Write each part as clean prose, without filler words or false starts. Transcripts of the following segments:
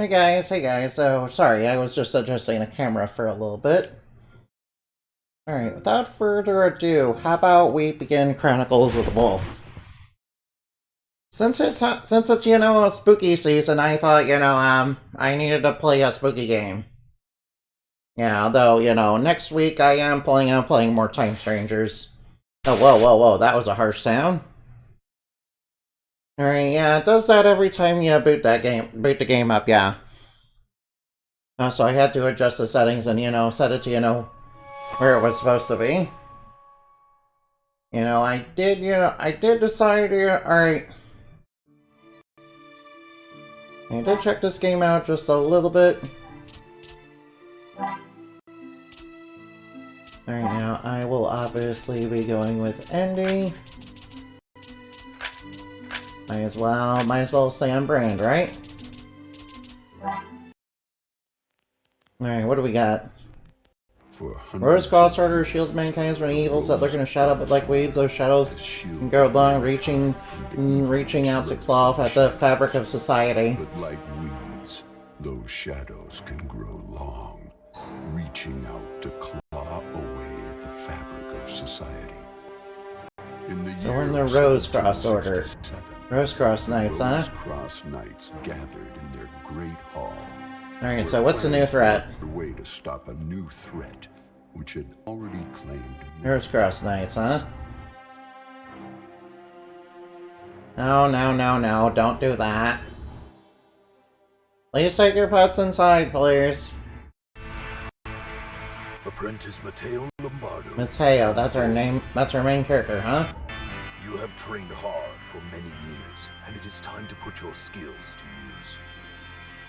Hey guys, so sorry, I was just adjusting the camera for a little bit. Alright, without further ado, how about we begin Chronicles of the Wolf? Since it's a spooky season, I thought, I needed to play a spooky game. Yeah, although, next week I am planning on playing more Time Strangers. Oh, whoa, that was a harsh sound. Alright, yeah, it does that every time you boot the game up, yeah. So I had to adjust the settings and, set it to, where it was supposed to be. I did decide, alright. I did check this game out just a little bit. Alright, now I will obviously be going with Andy. Might as well stay on brand, right? Alright, what do we got? Rose Cross Order shields mankind from evils that lurk in a shadow, but like weeds, those shadows can go along, reaching out to claw at the fabric of society. But like weeds, those shadows can grow long, reaching out to claw away at the fabric of society. So we're in the Rose Cross Order. Rose Cross Knights, huh? Rose Cross Knights gathered in their great hall. Alright, so what's the new threat? A way to stop a new threat, which had already claimed. Rose Cross Knights, huh? No, don't do that. Please take your pets inside, please. Apprentice Matteo Lombardo. Matteo, that's our name, that's our main character, huh? You have trained hard for many years, and it is time to put your skills to use.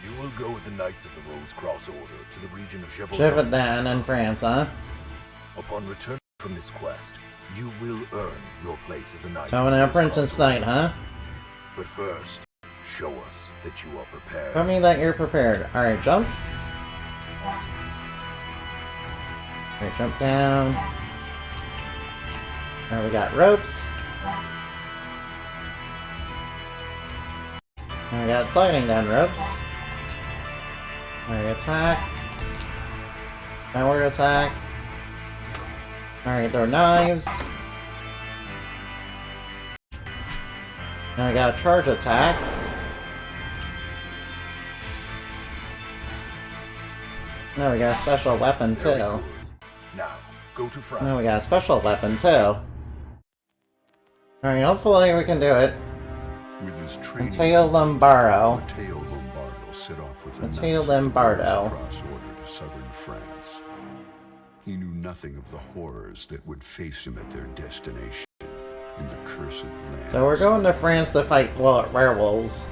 You will go with the Knights of the Rose Cross Order to the region of Gévaudan in France, huh? Upon return from this quest, you will earn your place as a knight. So I'm an apprentice knight, huh? But first, show us that you are prepared. Show me that you're prepared. Alright, jump. Alright, jump down. Now we got ropes. Now we got sliding down ropes. Alright, attack. Downward attack. Alright, throw knives. Now we got a charge attack. Now we got a special weapon too. Now, go to France. Now we got a special weapon too. Alright, hopefully we can do it. With his training, Matteo Lombardo. Matteo Lombardo set off with the Matteo Knights of the Lombardo. Rose Cross Order to southern France. He knew nothing of the horrors that would face him at their destination in the cursed land. So we're going to France to fight werewolves.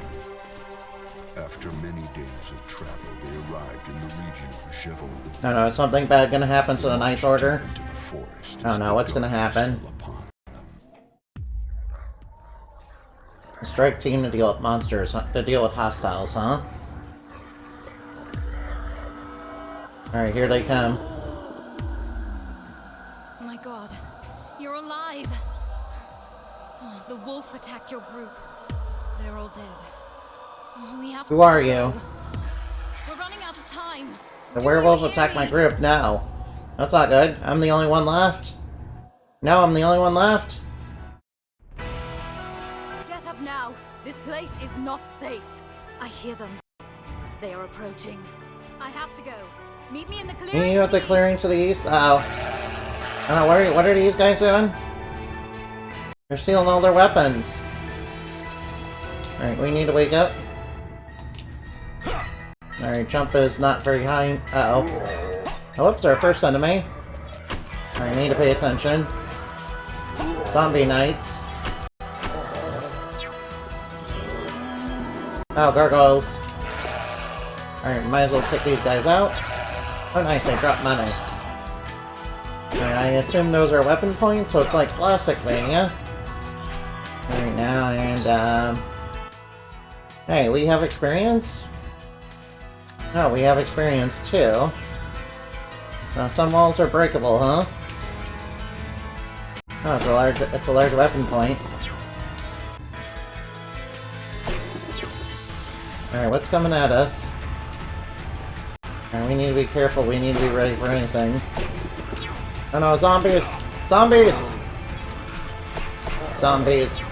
After many days of travel, they arrived in the region of Gévaudan. Oh no, is something bad gonna happen to the Knight's Order? Into the forest Oh as no, the what's gonna darkness happen? fell upon them. A strike team to deal with monsters, to deal with hostiles, huh? Alright, here they come. My God, you're alive! Oh, the wolf attacked your group. They're all dead. Oh, we have Who are to you? go. We're running out of time. The Do werewolf you hear attacked my me? group. No. That's not good. I'm the only one left. No, I'm the only one left. Get up now. This place is not safe. I hear them. They are approaching. I have to go. Meet me in the clearing. Meet you at the clearing to the east. Oh. Oh, what are these guys doing? They're stealing all their weapons. Alright, we need to wake up. Alright, jump is not very high. Uh-oh. Oh, whoops, our first enemy. Alright, need to pay attention. Zombie knights. Oh, gargoyles. Alright, might as well kick these guys out. Oh nice, I dropped money. Alright, I assume those are weapon points, so it's like Classicvania. Alright, now, and, hey, we have experience? Oh, we have experience, too. Some walls are breakable, huh? Oh, it's a large weapon point. Alright, what's coming at us? And we need to be careful, we need to be ready for anything. Oh no, zombies! Zombies! Zombies.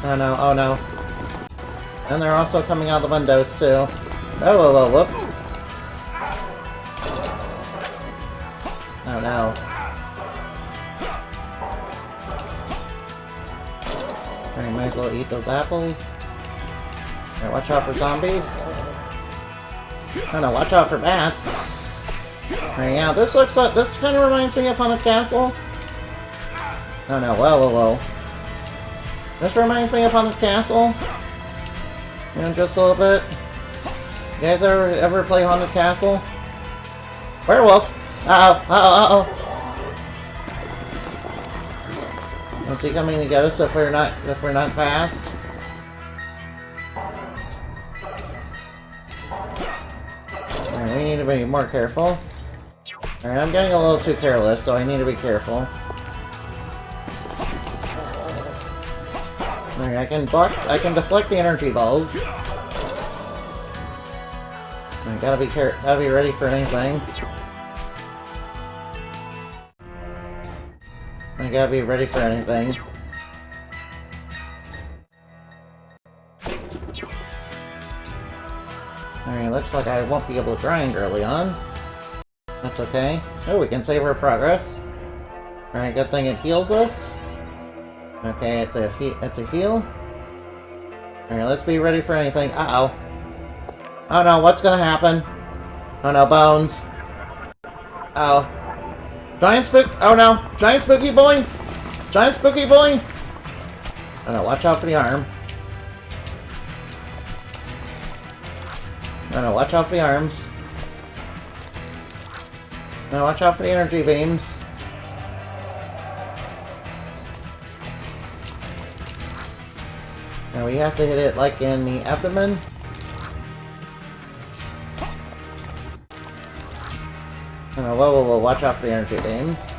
Oh no, oh no. And they're also coming out the windows too. Oh, whoa, whoa, whoops. Oh no. Alright, might as well eat those apples. Alright, watch out for zombies. Oh no, watch out for bats. Alright, yeah, this looks like, this kind of reminds me of Haunted Castle. Oh no, whoa, whoa, whoa. This reminds me of Haunted Castle. You know, just a little bit. You guys ever play Haunted Castle? Werewolf! Uh-oh, uh-oh, uh-oh. Is he coming to get us if we're not fast? Alright, we need to be more careful. Alright, I'm getting a little too careless, so I need to be careful. Alright, I can deflect the energy balls. I gotta be ready for anything. I gotta be ready for anything. Alright, looks like I won't be able to grind early on. That's okay. Oh, we can save our progress. Alright, good thing it heals us. Okay, it's a heal. Alright, let's be ready for anything. Uh-oh. Oh no, what's gonna happen? Oh no, bones. Uh oh. Giant spook! Oh no! Giant spooky boy! Giant spooky boy! Oh no, watch out for the arm. Oh no, watch out for the arms. Oh no, watch out for the energy beams. Now we have to hit it like in the abdomen. Oh, whoa, whoa, whoa, watch out for the energy beams.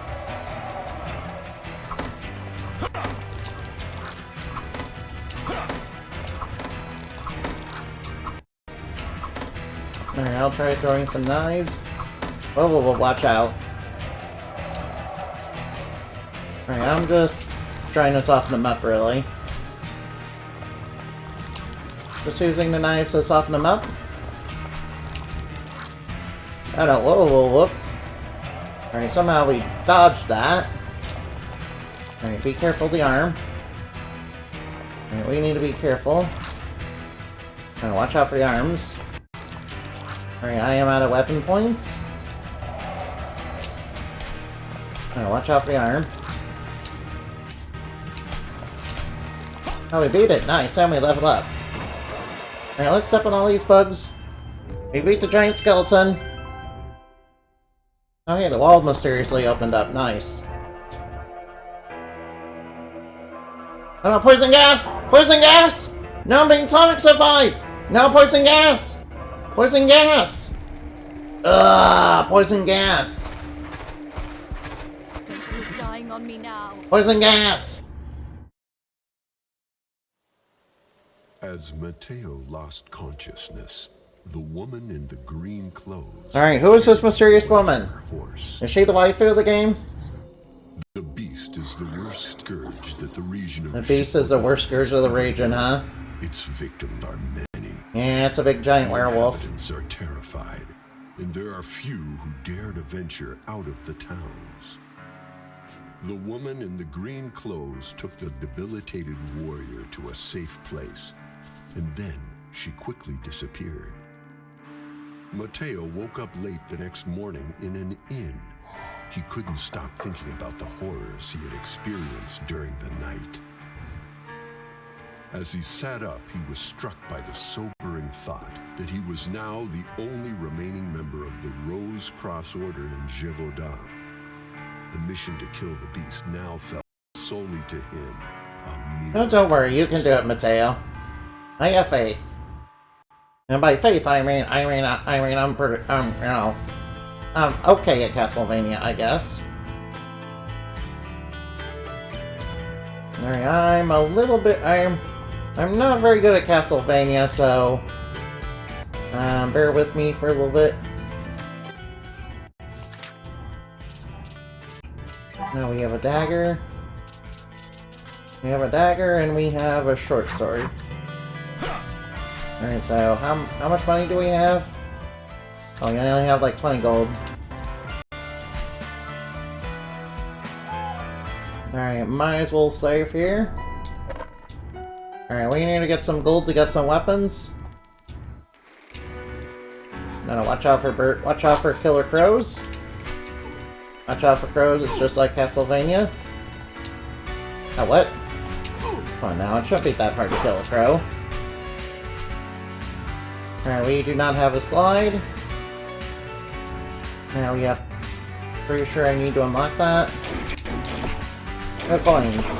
Alright, I'll try throwing some knives. Whoa, whoa, whoa, watch out. Alright, I'm just trying to soften them up, really. Just using the knives to soften them up. Oh no, whoa, whoa, whoa. Alright, somehow we dodged that. Alright, be careful of the arm. Alright, we need to be careful. Alright, watch out for the arms. Alright, I am out of weapon points. Alright, watch out for the arm. Oh, we beat it. Nice, and we leveled up. Alright, let's step on all these bugs. We beat the giant skeleton. Oh hey, the wall mysteriously opened up. Nice. Oh no, poison gas! Poison gas! No, I'm being toxified! No, poison gas! Poison gas! Ugh, poison gas! Don't be dying on me now. Poison gas! As Mateo lost consciousness, the woman in the green clothes... Alright, who is this mysterious woman? Horse. Is she the waifu of the game? The beast is the worst scourge that the region of... The beast is the worst scourge of the region, huh? Its victims are many. Yeah, it's a big giant werewolf. Inhabitants are terrified, and there are few who dare to venture out of the towns. The woman in the green clothes took the debilitated warrior to a safe place, and then she quickly disappeared. Mateo woke up late the next morning in an inn. He couldn't stop thinking about the horrors he had experienced during the night. As he sat up, he was struck by the sobering thought that he was now the only remaining member of the Rose Cross Order in Gévaudan. The mission to kill the beast now fell solely to him. No, don't worry, you can do it, Mateo. I have faith. And by faith, I'm okay at Castlevania, I guess. Alright, I'm not very good at Castlevania, so Bear with me for a little bit. Now we have a dagger. We have a dagger and we have a short sword. Alright, so how much money do we have? Oh, we only have like 20 gold. Alright, might as well save here. Alright, we need to get some gold to get some weapons. No, watch out for killer crows. Watch out for crows, it's just like Castlevania. Oh, what? Come on now, it shouldn't be that hard to kill a crow. Alright, we do not have a slide. Now we have... Pretty sure I need to unlock that. No coins.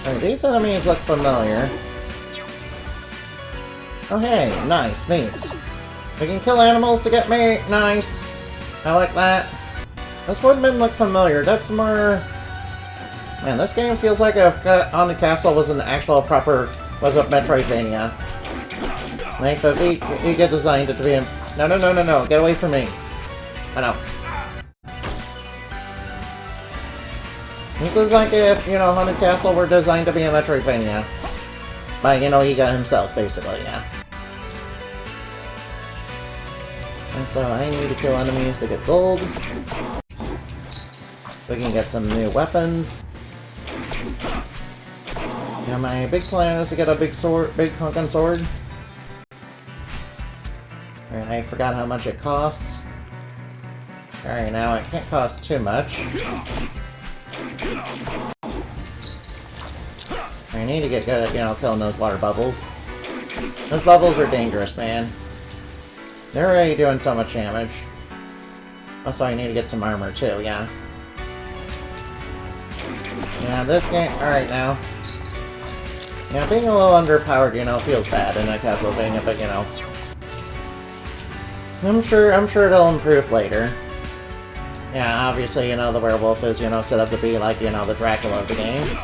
Alright, these enemies look familiar. Oh hey, nice, meat. We can kill animals to get meat, nice. I like that. This woodman look familiar, that's more... Man, this game feels like if Haunted Castle was an actual proper... was a Metroidvania. Like if he get designed it to be a... No, get away from me. I know. This is like if, you know, Haunted Castle were designed to be a Metroidvania. By, you know, Iga himself, basically, yeah. And so I need to kill enemies to get gold. We can get some new weapons. Yeah, my big plan is to get a big honkin' sword. Alright, I forgot how much it costs. Alright, now it can't cost too much. I need to get good at, you know, killing those water bubbles. Those bubbles are dangerous, man. They're already doing so much damage. Also, I need to get some armor, too, yeah. Yeah, this game... Alright, now. Yeah, being a little underpowered, you know, feels bad in a Castlevania, but, you know... I'm sure it'll improve later. Yeah, obviously, you know, the werewolf is, you know, set up to be like, you know, the Dracula of the game.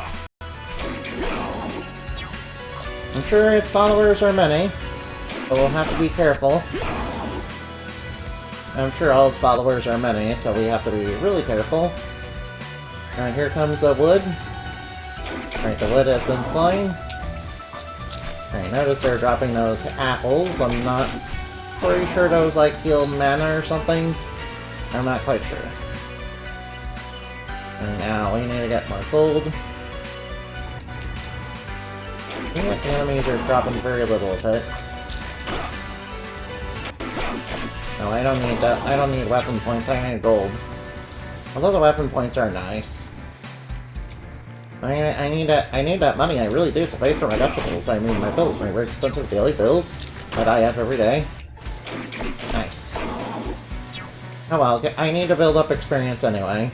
I'm sure its followers are many, but we'll have to be careful. I'm sure all its followers are many, so we have to be really careful. Alright, here comes the wood. Alright, the wood has been slain. Alright, notice they're dropping those apples. I'm not pretty sure those, like, heal mana or something. I'm not quite sure. And now we need to get more gold. I feel like the enemies are dropping very little of it. No, I don't need that. I don't need weapon points. I need gold. Although the weapon points are nice. I need that money. I really do to pay for my vegetables. I mean, my bills, my very expensive daily bills that I have every day. Nice. Oh well, I need to build up experience anyway.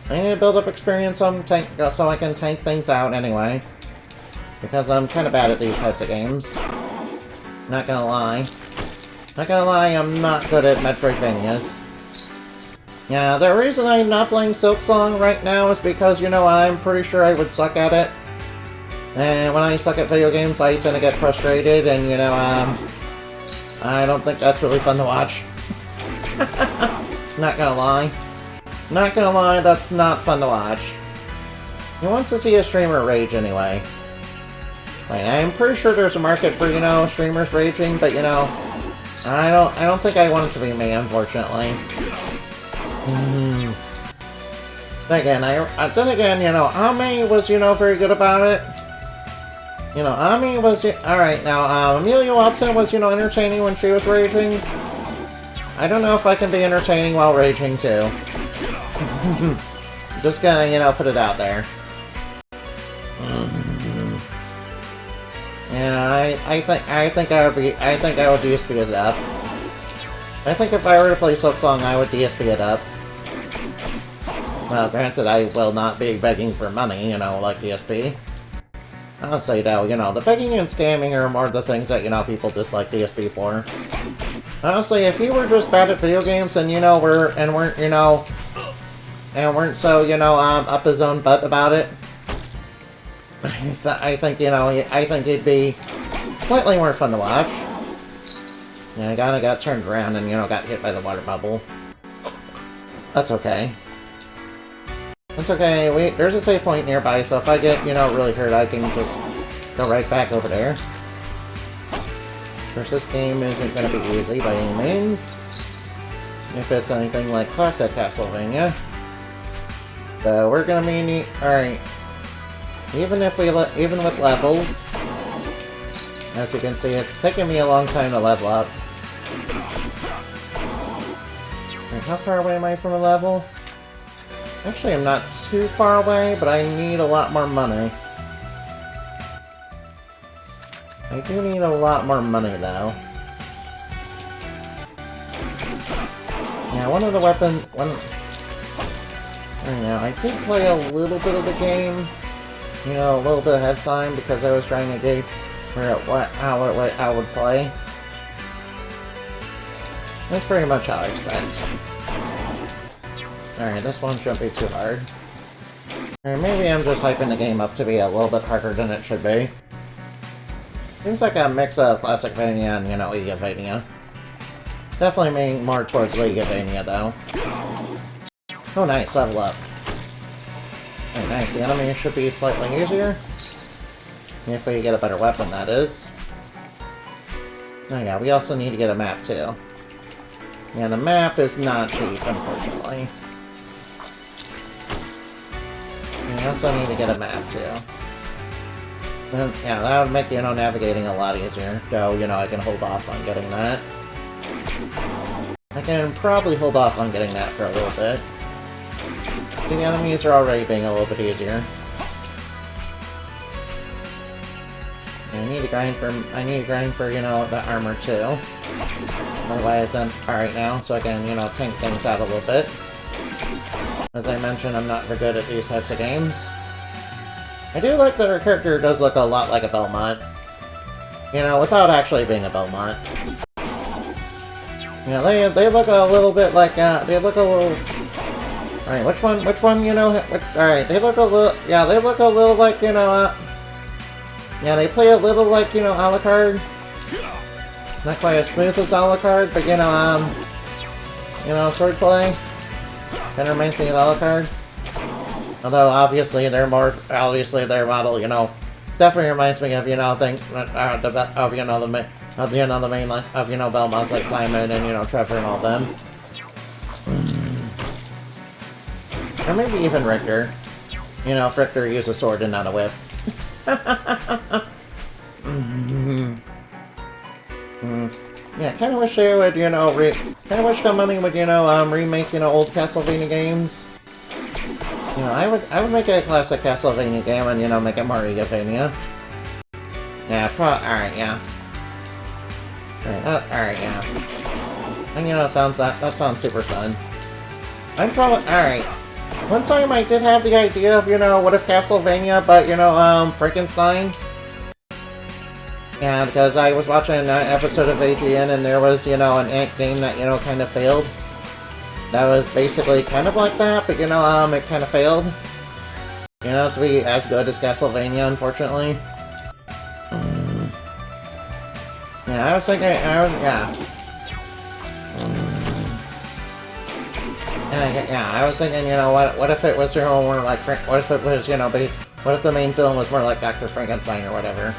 I need to build up experience so I can tank things out anyway. Because I'm kind of bad at these types of games. Not gonna lie. Not gonna lie, I'm not good at Metroidvanias. Yeah, the reason I'm not playing Silksong right now is because, you know, I'm pretty sure I would suck at it. And when I suck at video games, I tend to get frustrated, and, you know, I don't think that's really fun to watch. Not gonna lie. Not gonna lie, that's not fun to watch. Who wants to see a streamer rage anyway? Like, I'm pretty sure there's a market for, you know, streamers raging, but, you know, I don't think I want it to be me, unfortunately. Then again, you know, Ami was, you know, very good about it. You know, Ami was... Alright, now, Amelia Watson was, you know, entertaining when she was raging. I don't know if I can be entertaining while raging, too. Just gonna, you know, put it out there. Yeah, I think I would DSP it up. I think if I were to play Silksong, I would DSP it up. Well, granted, I will not be begging for money, you know, like DSP. I'll say though, you know, the begging and scamming are more the things that, you know, people dislike DSP for. Honestly, if you were just bad at video games and, you know, weren't so, you know, up his own butt about it, I think, you know, I think it'd be slightly more fun to watch. Yeah, I kinda got turned around and, you know, got hit by the water bubble. That's okay. That's okay, wait, there's a save point nearby, so if I get, you know, really hurt, I can just go right back over there. Of course, this game isn't gonna be easy by any means. If it's anything like classic Castlevania. So we're gonna be alright. Even with levels, as you can see, it's taking me a long time to level up. Right, how far away am I from a level? Actually, I'm not too far away, but I need a lot more money. I do need a lot more money, though. Yeah, one of the weapons... I don't know, I did play a little bit of the game, you know, a little bit ahead of time, because I was trying to gauge how I would play. That's pretty much how I expect. Alright, this one shouldn't be too hard. Or maybe I'm just hyping the game up to be a little bit harder than it should be. Seems like a mix of Classicvania and, you know, Leaguevania. Definitely leaning more towards Leaguevania, though. Oh, nice, level up. Very nice, the enemy should be slightly easier. If we get a better weapon, that is. Oh yeah, we also need to get a map, too. Yeah, the map is not cheap, unfortunately. We also need to get a map, too. And, yeah, that would make, you know, navigating a lot easier. Though, you know, I can hold off on getting that. I can probably hold off on getting that for a little bit. The enemies are already being a little bit easier. And I need to grind for, you know, the armor too. Otherwise I'm alright now, so I can, you know, tank things out a little bit. As I mentioned, I'm not very good at these types of games. I do like that her character does look a lot like a Belmont. You know, without actually being a Belmont. Yeah, they look a little bit like, they look a little... Alright, which one, you know, alright, they look a little, yeah, they look a little like, you know, yeah, they play a little like, you know, Alucard. Not quite as smooth as Alucard, but, you know, swordplay. Kinda reminds me of Alucard. Although, obviously, their model, you know, definitely reminds me of, you know, the main, like, of, you know, Belmonts like Simon and, you know, Trevor and all them. Or maybe even Richter. You know, if Richter used a sword and not a whip. Yeah, kinda wish they would, you know, kinda wish Konami would, you know, remake, you know, old Castlevania games. You know, I would make a classic Castlevania game and, you know, make it more Leaguevania. Yeah, alright, yeah. Alright, yeah. And, you know, that sounds super fun. I'd probably, alright. One time I did have the idea of, you know, what if Castlevania, but, you know, Frankenstein? Yeah, because I was watching an episode of AGN and there was, you know, an ant game that, you know, kind of failed. That was basically kind of like that, but, you know, it kind of failed. You know, to be as good as Castlevania, unfortunately. Yeah, I was thinking, yeah. Yeah, I was thinking, you know, what if it was, you know, more like, what if it was, you know, what if the main film was more like Dr. Frankenstein or whatever?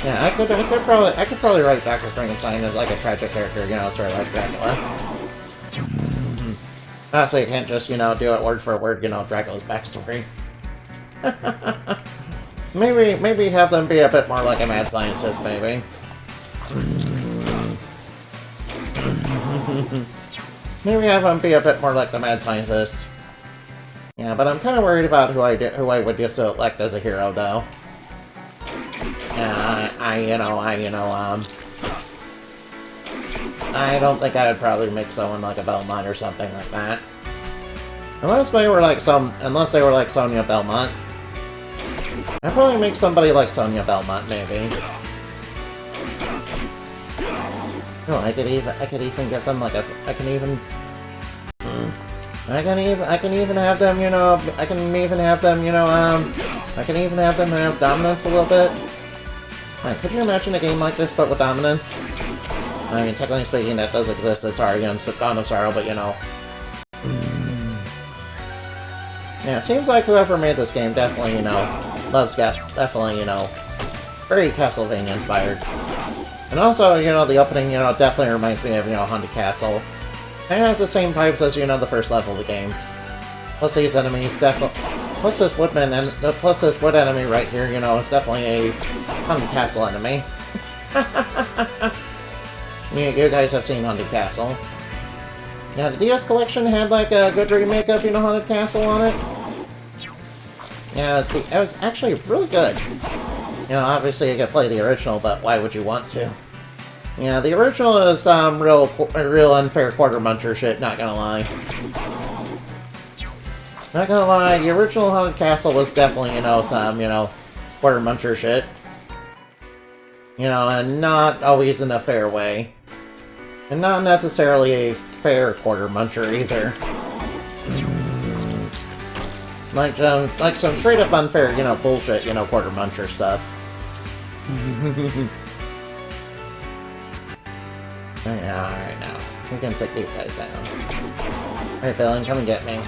Yeah, I could probably write Dr. Frankenstein as like a tragic character, you know, sort of like Dracula. Honestly, you can't just, you know, do it word for word, you know, Dracula's backstory. maybe have them be a bit more like a mad scientist, maybe. Maybe have him be a bit more like the mad scientist. Yeah, but I'm kind of worried about who I would just select as a hero, though. Yeah, I don't think I would probably make someone like a Belmont or something like that. Unless they were like Sonia Belmont. I'd probably make somebody like Sonia Belmont, maybe. Oh, I could even give them like a... I can even have them, you know, I can even have them, you know, I can even have them have dominance a little bit. Alright, could you imagine a game like this, but with dominance? I mean, technically speaking, that does exist. It's already on Dawn of Sorrow, but you know. Yeah, it seems like whoever made this game definitely, you know, loves definitely, you know, very Castlevania inspired. And also, you know, the opening, you know, definitely reminds me of, you know, Haunted Castle. It has the same vibes as, you know, the first level of the game. Plus these enemies definitely... Plus this woodman and... plus this wood enemy right here, you know, is definitely a Haunted Castle enemy. You guys have seen Haunted Castle. Yeah, the DS Collection had, like, a good remake of, you know, Haunted Castle on it. Yeah, it was actually really good. You know, obviously you could play the original, but why would you want to? Yeah, the original is, real unfair quarter muncher shit, not gonna lie. Not gonna lie, the original Haunted Castle was definitely, you know, some, you know, quarter muncher shit. You know, and not always in a fair way. And not necessarily a fair quarter muncher either. Like some straight up unfair, you know, bullshit, you know, quarter muncher stuff. Alright now. We can take these guys down. Alright, villain, come and get me.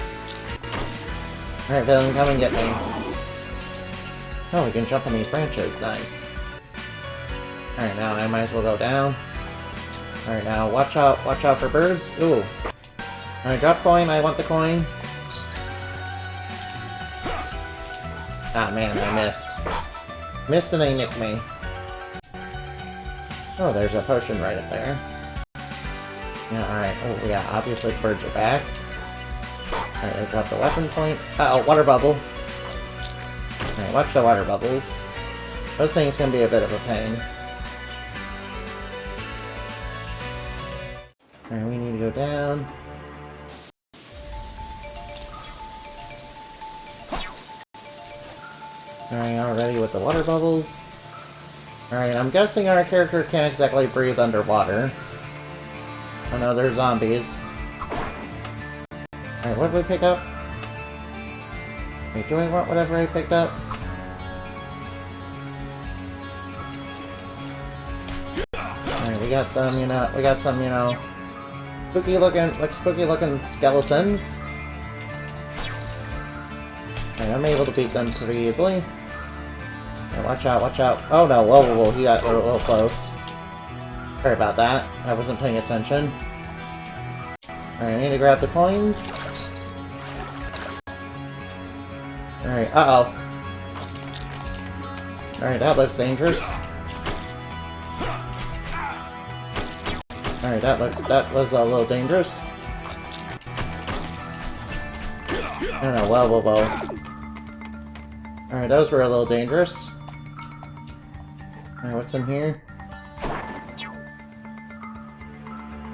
Alright, villain, come and get me. Oh, we can jump on these branches. Nice. Alright, now I might as well go down. Alright, now watch out for birds. Ooh. Alright, drop coin, I want the coin. Ah, man, I missed. Missed and they nicked me. Oh, there's a potion right up there. Yeah, alright. Oh, yeah, obviously the birds are back. Alright, they dropped the weapon point. Uh-oh, water bubble. Alright, watch the water bubbles. Those things can be a bit of a pain. Alright, we need to go down. Alright, already with the water bubbles. Alright, I'm guessing our character can't exactly breathe underwater. Oh no, they're zombies. Alright, what did we pick up? Wait, do I want whatever I picked up? Alright, we got some, you know, spooky looking skeletons. Alright, I'm able to beat them pretty easily. Alright, watch out, watch out. Oh no, whoa, he got a little close. Sorry about that, I wasn't paying attention. Alright, I need to grab the coins. Alright, uh-oh. Alright, that looks dangerous. Alright, that was a little dangerous. I don't know, whoa. Alright, those were a little dangerous. Alright, what's in here?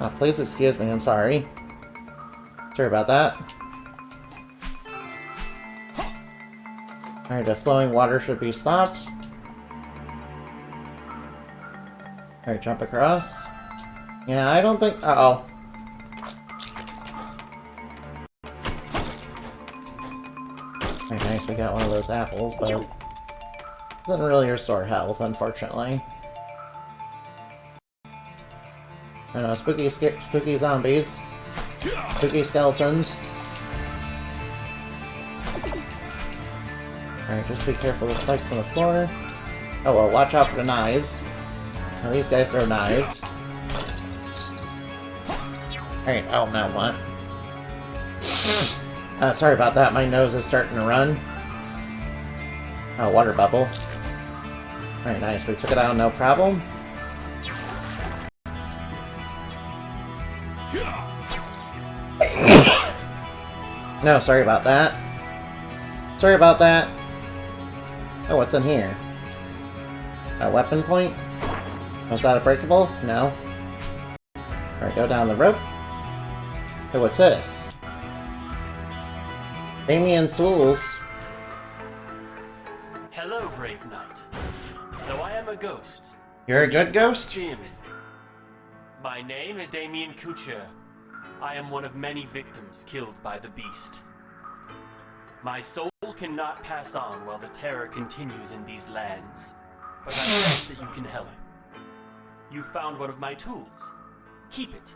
Oh, please excuse me, I'm sorry. Sorry about that. Alright, the flowing water should be stopped. Alright, jump across. Yeah, I don't think... Uh-oh. Alright, nice, we got one of those apples, but... it doesn't really restore health, unfortunately. I know, spooky zombies. Spooky skeletons. Alright, just be careful with spikes on the floor. Oh well, watch out for the knives. Now these guys throw knives. Alright, oh no, what? Sorry about that, my nose is starting to run. Oh, water bubble. Alright, nice, we took it out, no problem. No, sorry about that. Sorry about that. Oh, what's in here? A weapon point? Was that a breakable? No. Alright, go down the rope. Hey, what's this? Damien's tools. Hello, brave knight. Though I am a ghost. You're a good ghost? Cheer me. My name is Damien Couture. I am one of many victims killed by the beast. My soul cannot pass on while the terror continues in these lands, but I trust that you can help. You found one of my tools. Keep it.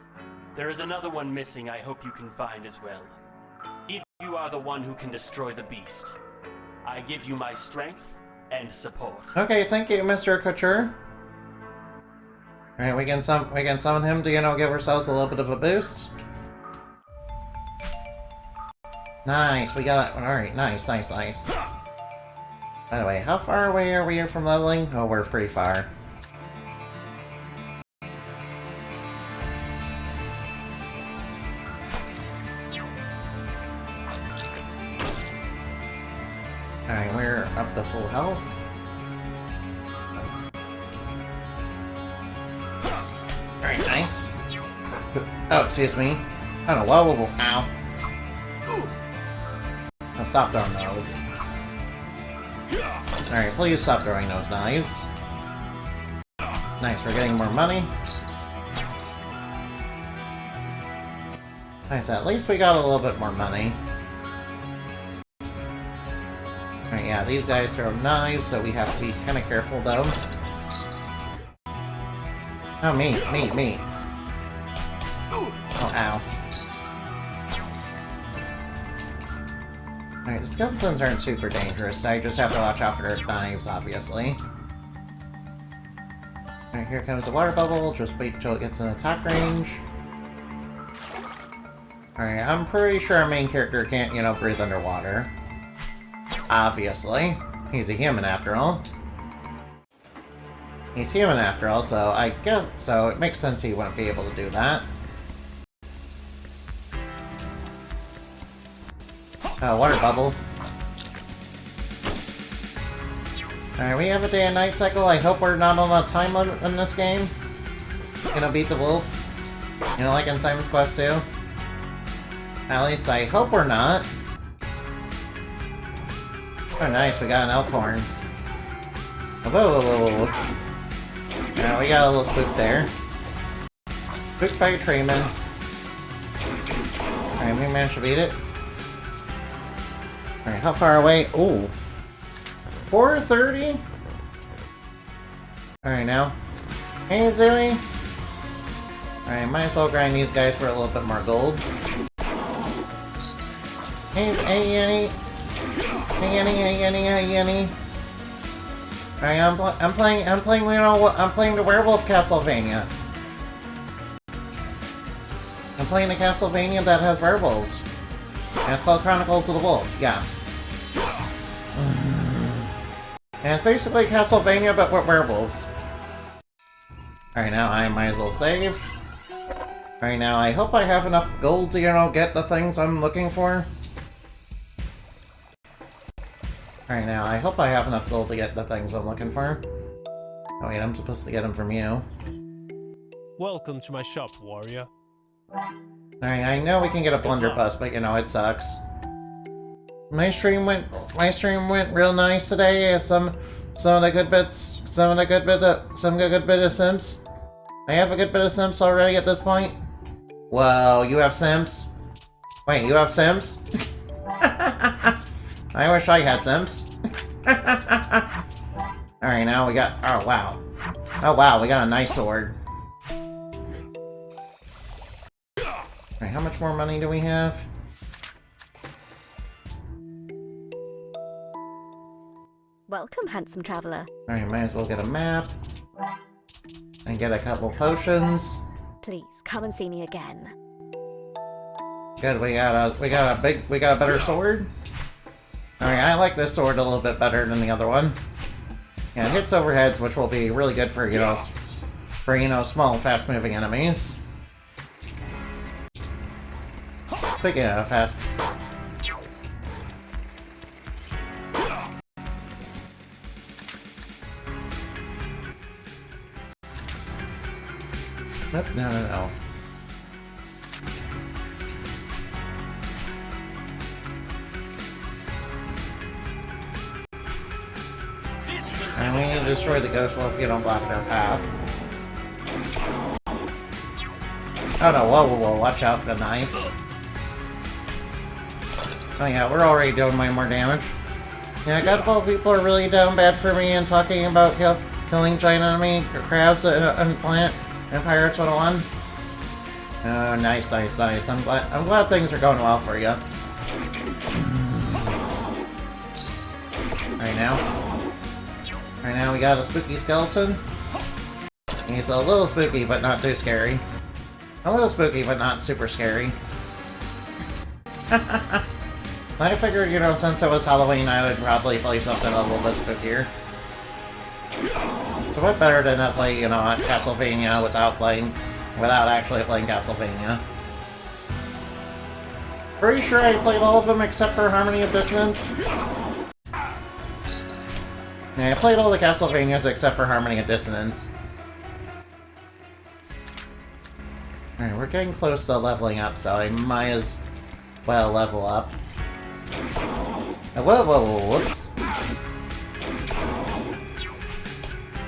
There is another one missing I hope you can find as well. If you are the one who can destroy the beast, I give you my strength and support. Okay, thank you, Mr. Couture. Alright, we can summon him to, give ourselves a little bit of a boost. Nice, we got it. Alright, nice. By the way, how far away are we from leveling? Oh, we're pretty far. Alright, we're up to full health. Alright, nice. Oh, excuse me. Oh, whoa. Ow. Oh, stop throwing those. Alright, please stop throwing those knives. Nice, we're getting more money. Nice, at least we got a little bit more money. Alright, yeah, these guys throw knives, so we have to be kind of careful, though. Oh, me. Oh, ow. Alright, the skeletons aren't super dangerous, so I just have to watch out for their knives, obviously. Alright, here comes the water bubble. Just wait till it gets in attack range. Alright, I'm pretty sure our main character can't, breathe underwater. Obviously. He's a human after all. So I guess, so it makes sense he wouldn't be able to do that. Water bubble. Alright, we have a day and night cycle. I hope we're not on a time limit in this game. Beat the wolf. Like in Simon's Quest 2. At least I hope we're not. Oh, nice, we got an Elkhorn. Whoa. Whoops. Yeah, we got a little spook there. Spooked by a treeman. Alright, we managed to beat it. Alright, how far away? Ooh. 430? Alright, now. Hey, Zoe! Alright, might as well grind these guys for a little bit more gold. Hey, Yenny! Hey, Yenny! Alright, I'm playing the Werewolf Castlevania. I'm playing the Castlevania that has werewolves. And it's called Chronicles of the Wolf, yeah. And it's basically Castlevania, but with werewolves. Alright, now I might as well save. Alright, now I hope I have enough gold to, get the things I'm looking for. Alright, now I hope I have enough gold to get the things I'm looking for. Oh wait, I'm supposed to get them from you. Welcome to my shop, warrior. Alright, I know we can get a blunderbuss, but it sucks. My stream went real nice today. Some of the good bits of Sims. I have a good bit of Sims already at this point. Whoa, you have Sims? Wait, you have Sims? I wish I had Sims. Alright, now we got... Oh, wow. Oh, wow, we got a nice sword. Alright, how much more money do we have? Welcome, handsome traveler. Alright, might as well get a map. And get a couple potions. Please, come and see me again. Good, we got a better sword. Alright, I like this sword a little bit better than the other one. Yeah, it hits overheads, which will be really good for, small, fast-moving enemies. Speaking of fast... Nope, no. And we need to destroy the ghost wolf if you don't block their path. Oh no, whoa, watch out for the knife. Oh yeah, we're already doing way more damage. Yeah, God, people are really down bad for me and talking about killing giant enemy crabs and plant and Pirates 101. Oh, nice. I'm glad things are going well for you. Right now we got a spooky skeleton. He's a little spooky, but not too scary. A little spooky, but not super scary. I figured, you know, since it was Halloween, I would probably play something a little bit spookier. So what better than to play, you know, Castlevania without actually playing Castlevania. Pretty sure I played all of them except for Harmony of Dissonance. Yeah, I played all the Castlevanias except for Harmony of Dissonance. Alright, we're getting close to leveling up, so I might as well level up. Whoa, whoops.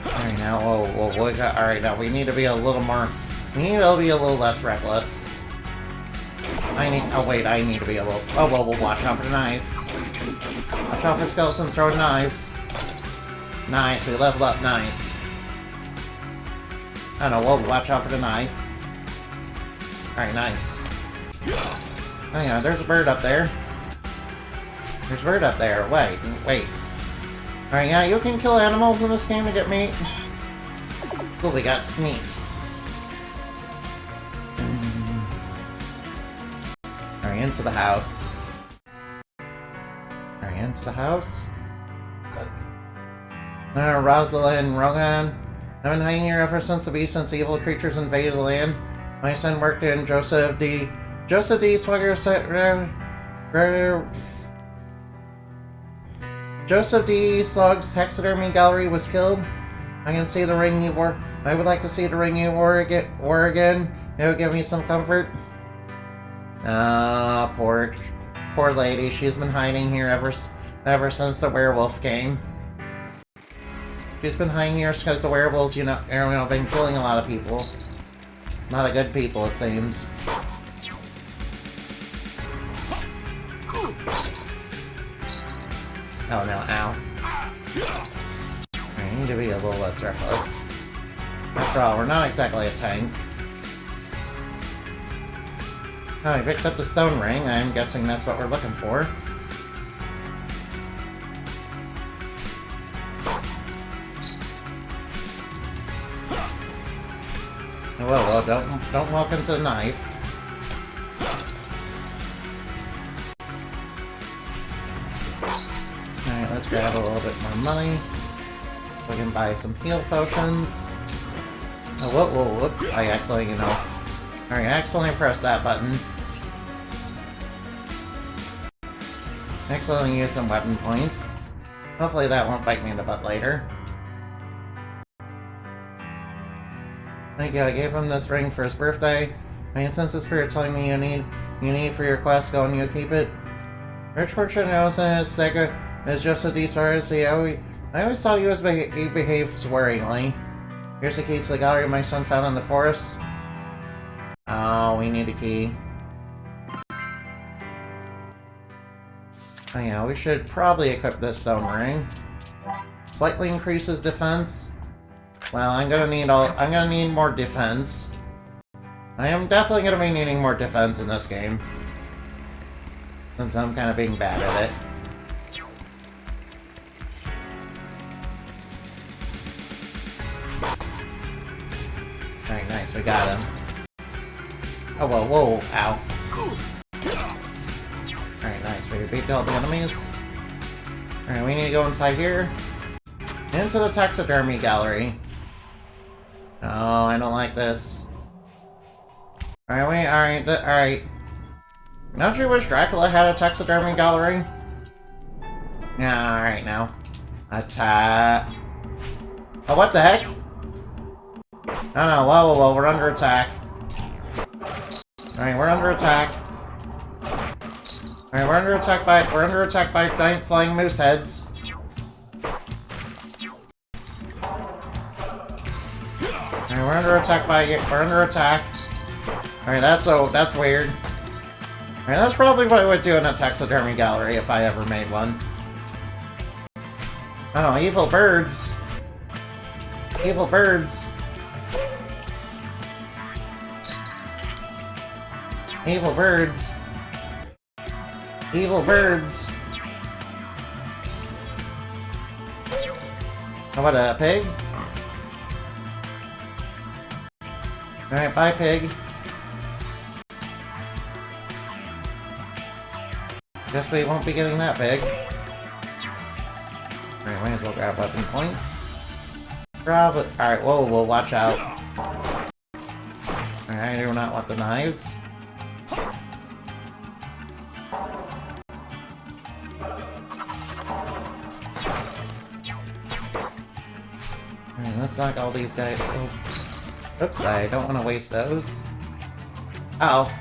Alright, now, alright, now we need to be a little more... We need to be a little less reckless. I need to be a little... Oh, well, we'll watch out for the knife. Watch out for skeletons throwing knives. Nice, we leveled up, nice. I don't know, we'll watch out for the knife. Alright, nice. Oh yeah, there's a bird up there. There's a bird up there. Wait. Alright, yeah, you can kill animals in this game to get meat. Cool, we got meat. Alright, into the house. Rosalind, Rogan. I've been hiding here ever since the beast and evil creatures invaded the land. My son worked in Joseph D. Swagger Joseph D. Slug's taxidermy gallery was killed. I can see the ring he wore. I would like to see the ring he wore again. It would give me some comfort. Ah, poor lady. She's been hiding here ever since the werewolf came. She's been hiding here because the werewolves, you know, been killing a lot of people. A lot of good people, it seems. Oh no, ow. I need to be a little less reckless. After all, we're not exactly a tank. Oh, I picked up the stone ring. I'm guessing that's what we're looking for. Whoa, don't walk into the knife. Alright, let's grab a little bit more money. We can buy some heal potions. Oh, whoops. I accidentally, Alright, I accidentally pressed that button. Accidentally used some weapon points. Hopefully that won't bite me in the butt later. Thank you, I gave him this ring for his birthday. My incensed spirit telling me you need for your quest, go and you keep it. Rich Fortune knows in his Sega is just a decent I always thought he behaved swearingly. Here's the key to the gallery my son found in the forest. Oh, we need a key. Oh yeah, we should probably equip this stone ring. Slightly increases defense. Well, I'm gonna need more defense. I am definitely gonna be needing more defense in this game. Since I'm kind of being bad at it. Alright, nice, we got him. Oh, whoa, ow. Alright, nice, we beat all the enemies. Alright, we need to go inside here. Into the taxidermy gallery. Oh, I don't like this. Alright. Don't you wish Dracula had a taxidermy gallery? Yeah, alright now. Attack. Oh, what the heck? Oh no, whoa, we're under attack. Alright, we're under attack. Alright, we're under attack by giant flying moose heads. Alright, we're under attack. Alright, that's weird. Alright, that's probably what I would do in a taxidermy gallery if I ever made one. I don't know, evil birds. Evil birds. Evil birds. Evil birds. How about a pig? Alright, bye pig. Guess we won't be getting that pig. Alright, might as well grab weapon points. Grab it. Alright, whoa, watch out. Alright, I do not want the knives. Alright, let's knock all these guys. Oh. Oops, I don't want to waste those. Uh oh.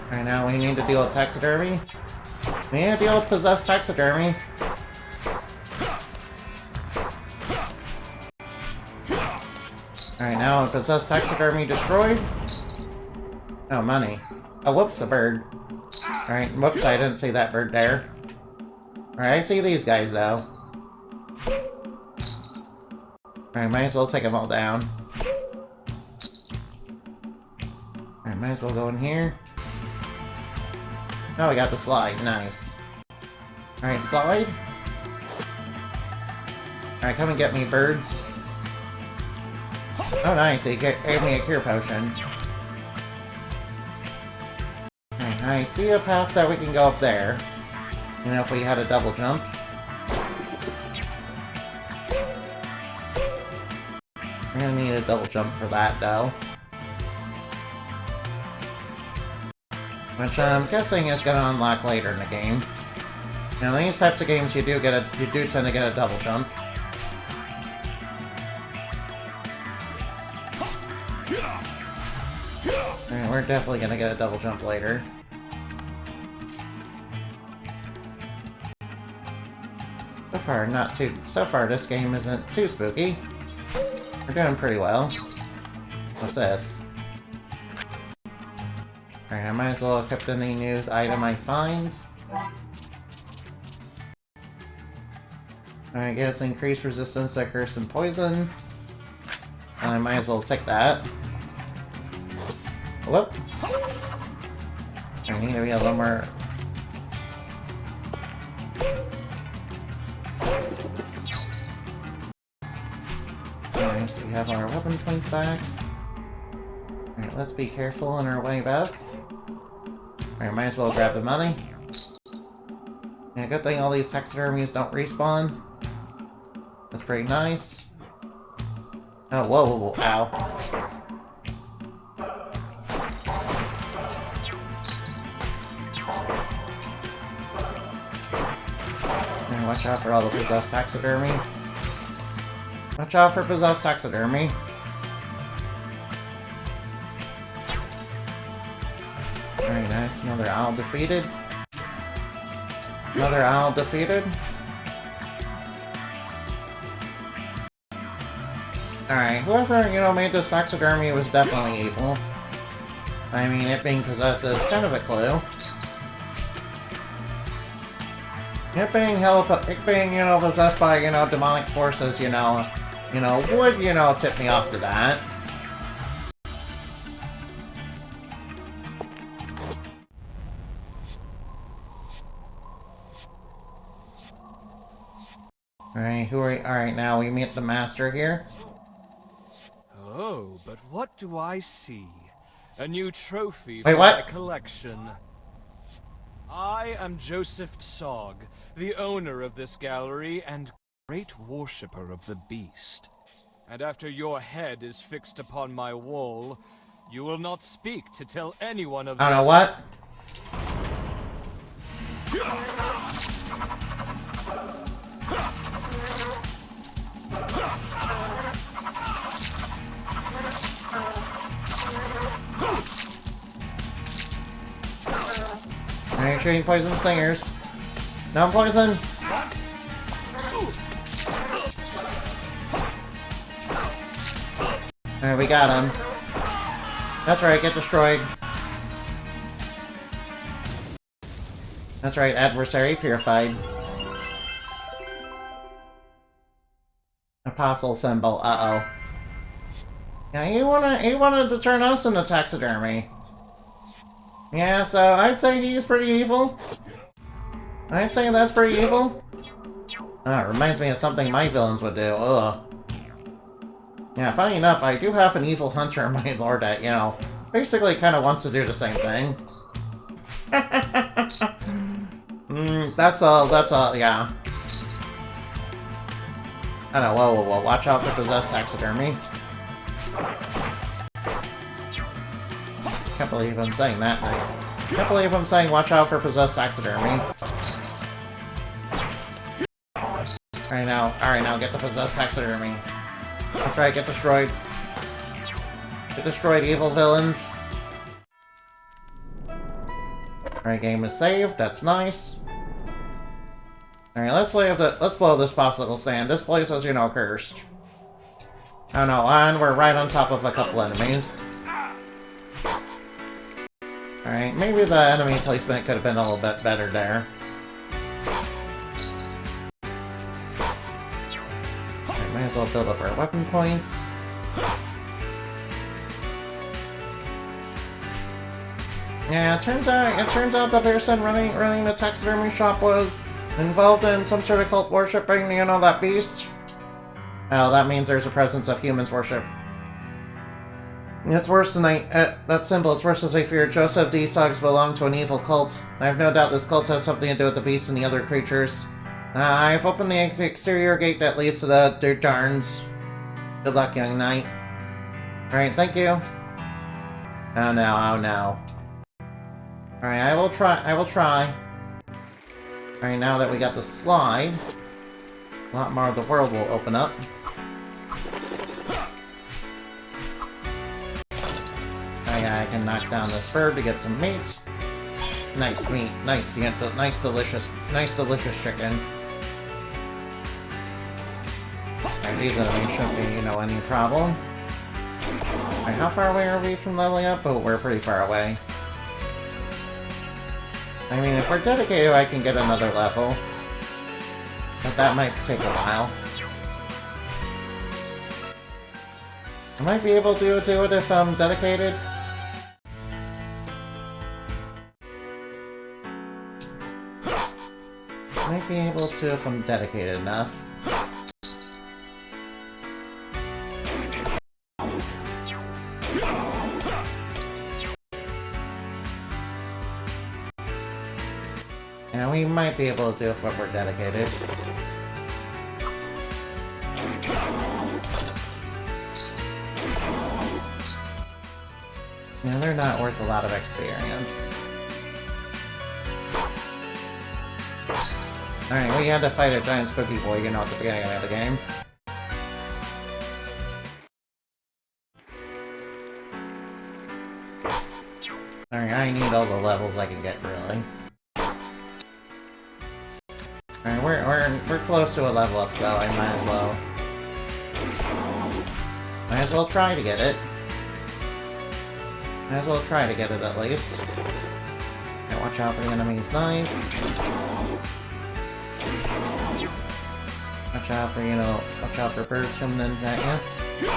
Alright, now we need to deal with taxidermy. We need to deal with possessed taxidermy. Alright, now possessed taxidermy destroyed. No, money. Oh, whoops, a bird. Alright, whoops, I didn't see that bird there. Alright, I see these guys, though. Alright, might as well take them all down. Alright, might as well go in here. Oh, we got the slide. Nice. Alright, slide. Alright, come and get me, birds. Oh, nice. He gave me a cure potion. Alright, I see a path that we can go up there. You know, if we had a double jump. We're gonna need a double jump for that, though. Which I'm guessing is gonna unlock later in the game. Now, in these types of games, you do tend to get a double jump. Alright, we're definitely gonna get a double jump later. So far, this game isn't too spooky. We're doing pretty well. What's this? Alright, I might as well equip any new item I find. Alright, gives increased resistance to curse and poison. I might as well take that. Whoop! I need to be a little more... Alright, so we have our weapon points back. Alright, let's be careful on our way back. Alright, might as well grab the money. Yeah, good thing all these taxidermies don't respawn. That's pretty nice. Oh, whoa, ow. And watch out for all the possessed taxidermy. Watch out for possessed taxidermy. Very nice, another owl defeated. Another owl defeated. Alright, whoever, made this taxidermy was definitely evil. I mean, it being possessed is kind of a clue. It being possessed by, demonic forces, would, tip me off to that. Alright, alright, now we meet the master here. Oh, but what do I see? A new trophy Wait, for what? my collection. I am Joseph Tsog, the owner of this gallery and great worshipper of the beast. And after your head is fixed upon my wall, you will not speak to tell anyone of I don't know this. Now you're shooting poison stingers. No poison! Alright, we got him. That's right, get destroyed. That's right, adversary purified. Apostle symbol, uh-oh. Yeah, he wanted to turn us into taxidermy. Yeah, so I'd say he's pretty evil. I'd say that's pretty evil. Ah, reminds me of something my villains would do, ugh. Yeah, funny enough, I do have an evil hunter in my lore that, you know, basically kind of wants to do the same thing. That's all, yeah. I know, whoa, watch out for possessed taxidermy. Can't believe I'm saying that. Can't believe I'm saying watch out for possessed taxidermy. Alright now, get the possessed taxidermy. That's right, get destroyed. Get destroyed, evil villains. Alright, game is saved, that's nice. Alright, let's blow this popsicle stand. This place is, you know, cursed. Oh no, and we're right on top of a couple enemies. Alright, maybe the enemy placement could have been a little bit better there. Alright, might as well build up our weapon points. Yeah, it turns out the person running the taxidermy shop was involved in some sort of cult worshipping, you know, that beast. Oh, that means there's a presence of humans worship. It's worse than that symbol, it's worse as I feared. Joseph D. Suggs belonged to an evil cult. I have no doubt this cult has something to do with the beast and the other creatures. I've opened the exterior gate that leads to the Darns. Good luck, young knight. Alright, thank you. Oh no. Alright, I will try. Alright, now that we got the slide, a lot more of the world will open up. I can knock down this bird to get some meat. Nice meat. Nice, nice delicious chicken. Alright, these enemies shouldn't be, you know, any problem. Alright, how far away are we from leveling up? Oh, we're pretty far away. I mean, if we're dedicated, I can get another level. But that might take a while. I might be able to do it if I'm dedicated. Might be able to if I'm dedicated enough. Yeah, we might be able to do if we're dedicated. Yeah, they're not worth a lot of experience. Alright, we had to fight a giant spooky boy, you know, at the beginning of the game. Alright, I need all the levels I can get, really. Alright, we're close to a level up, so I might as well try to get it. Might as well try to get it at least. Okay, watch out for the enemy's knife. Watch out for, you know, watch out for birds coming in at you.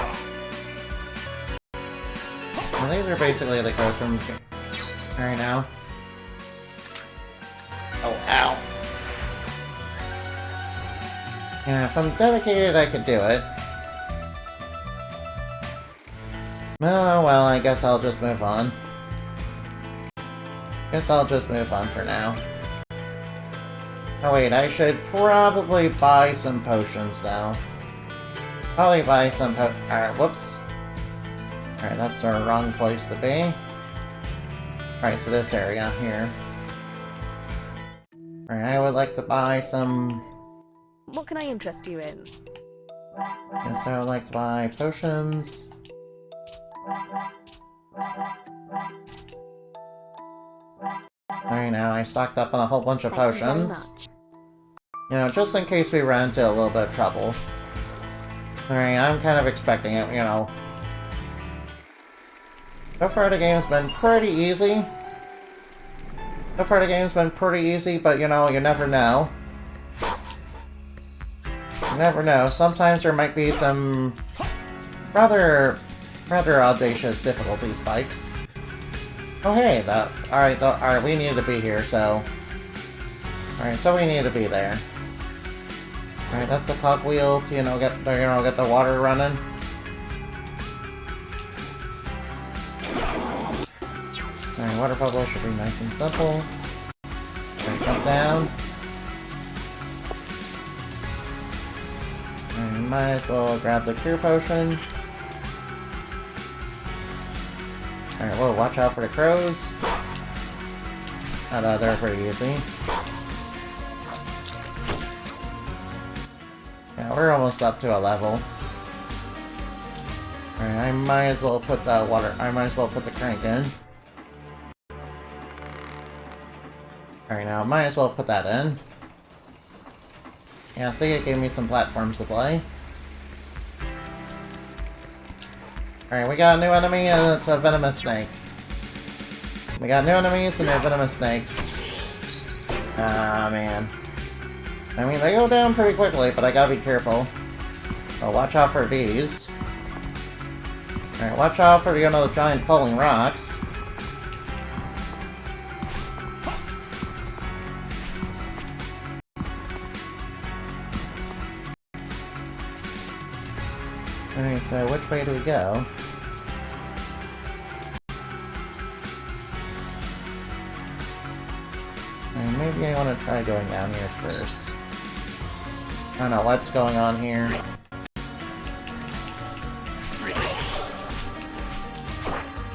Well, these are basically the crows from right now. Oh, ow. Yeah, if I'm dedicated, I could do it. Oh, well, I guess I'll just move on. Guess I'll just move on for now. Oh wait, I should probably buy some potions now. Probably buy some alright, whoops. Alright, that's the wrong place to be. Alright, so this area here. Alright, I would like to buy some... What can I interest you in? Yes, I would like to buy potions. Alright, now I stocked up on a whole bunch of Thank you very potions. much. You know, just in case we run into a little bit of trouble. Alright, I'm kind of expecting it, you know. So far the game's been pretty easy. But you know, you never know. You never know. Sometimes there might be some rather audacious difficulty spikes. Oh hey, alright, we needed to be here, so... Alright, so we need to be there. Alright, that's the cogwheel to, get the water running. Alright, water bubble should be nice and simple. Alright, jump down. Alright, might as well grab the cure potion. Alright, whoa, watch out for the crows. Oh no, they're pretty easy. Yeah, we're almost up to a level. Alright, I might as well put the crank in. Alright, now I might as well put that in. Yeah, see, it gave me some platforms to play. Alright, we got a new enemy, and it's a venomous snake. We got new enemies, and they're venomous snakes. Ah, man. I mean, they go down pretty quickly, but I gotta be careful. Oh, watch out for these. Alright, watch out for, the giant falling rocks. Alright, so which way do we go? And maybe I want to try going down here first. I don't know what's going on here.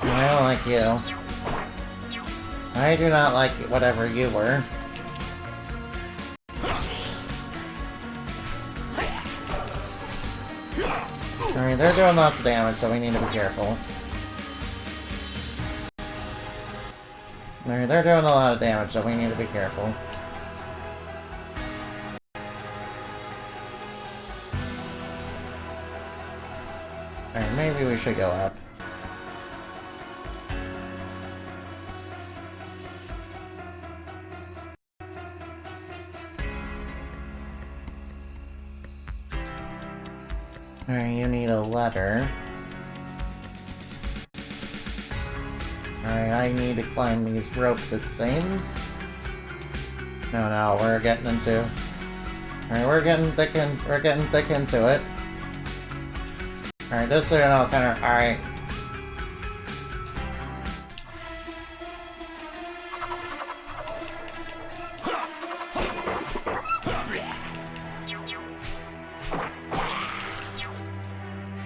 I don't like you. I do not like whatever you were. Alright, they're doing lots of damage, so we need to be careful. Alright, they're doing a lot of damage, so we need to be careful. Alright, maybe we should go up. Alright, you need a letter. Alright, I need to climb these ropes, it seems. No, we're getting into... Alright, we're getting thick into it. Alright, just so you know, alright.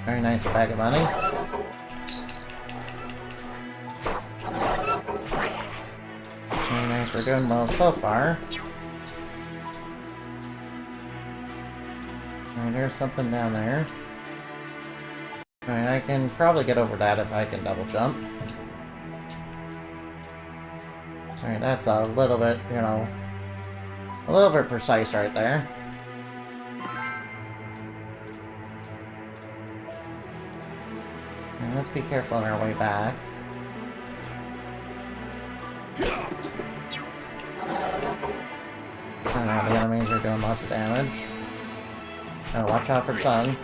Very nice, a bag of money. Very nice, we're doing well so far. Alright, there's something down there. Alright, I can probably get over that if I can double jump. Alright, that's a little bit, a little bit precise right there. Let's be careful on our way back. I know, the enemies are doing lots of damage. Oh, watch out for tongue.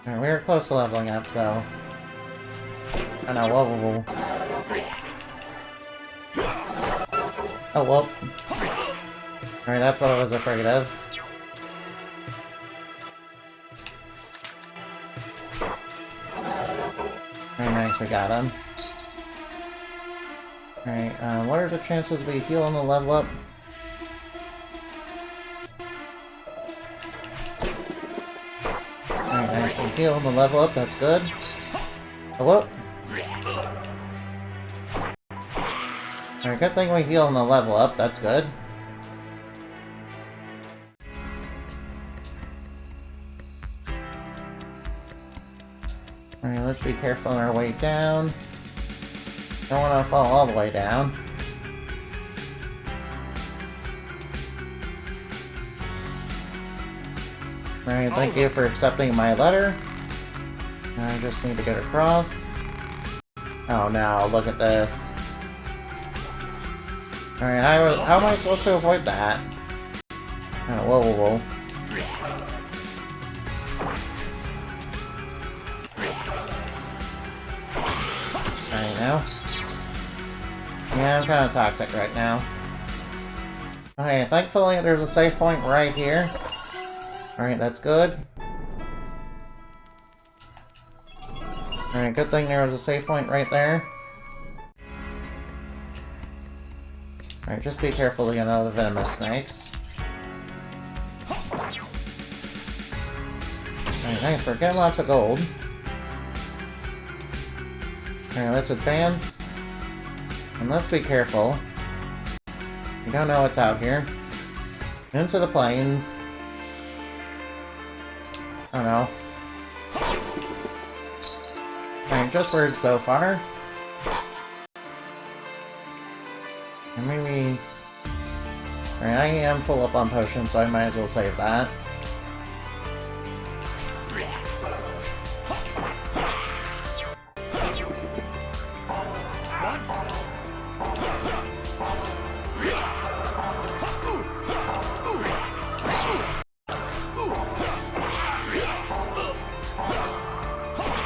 Alright, we were close to leveling up, so... Oh no, whoa. Oh, whoa. Alright, that's what I was afraid of. Very nice, we got him. Alright, what are the chances we heal and level up? Alright, nice, we heal and level up, that's good. Oh, whoop! Alright, good thing we heal and level up, that's good. Alright, let's be careful on our way down. Don't want to fall all the way down. Alright, thank you for accepting my letter. I just need to get across. Oh no, look at this. Alright, how am I supposed to avoid that? Oh, whoa, whoa, whoa. Alright, now. Yeah, I'm kind of toxic right now. Okay, thankfully there's a save point right here. Alright, that's good. Alright, good thing there was a save point right there. Alright, just be careful to get out of the venomous snakes. Alright, nice, we're getting lots of gold. Alright, let's advance. And let's be careful. We don't know what's out here. Into the plains. I don't know. Alright, just birds so far. And maybe... Alright, I am full up on potions, so I might as well save that.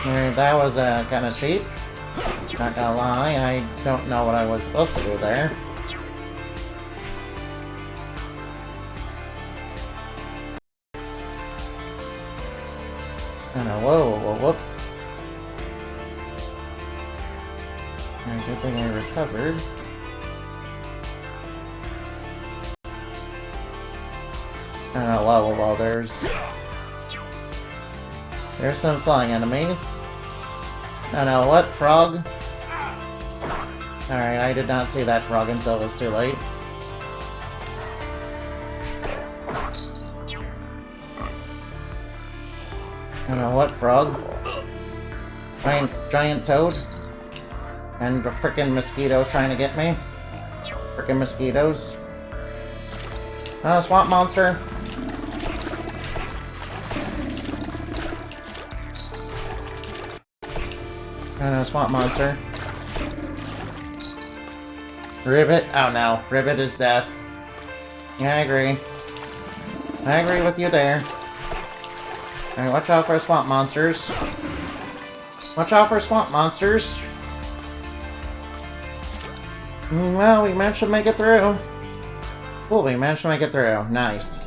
Alright, that was kind of cheap. Not gonna lie, I don't know what I was supposed to do there. I don't know, whoa, whoa, whoop. Alright, good thing I recovered. I don't know, whoa, whoa, whoa, there's some flying enemies. I don't know, what? Frog? Alright, I did not see that frog until it was too late. I don't know, what? Frog? Giant toad? And the frickin' mosquitoes trying to get me? Frickin' mosquitoes. Swamp monster! I know, swamp monster. Ribbit? Oh no, Ribbit is death. Yeah, I agree. I agree with you there. Alright, watch out for swamp monsters. Watch out for swamp monsters. Well, we managed to make it through. Cool, we managed to make it through. Nice.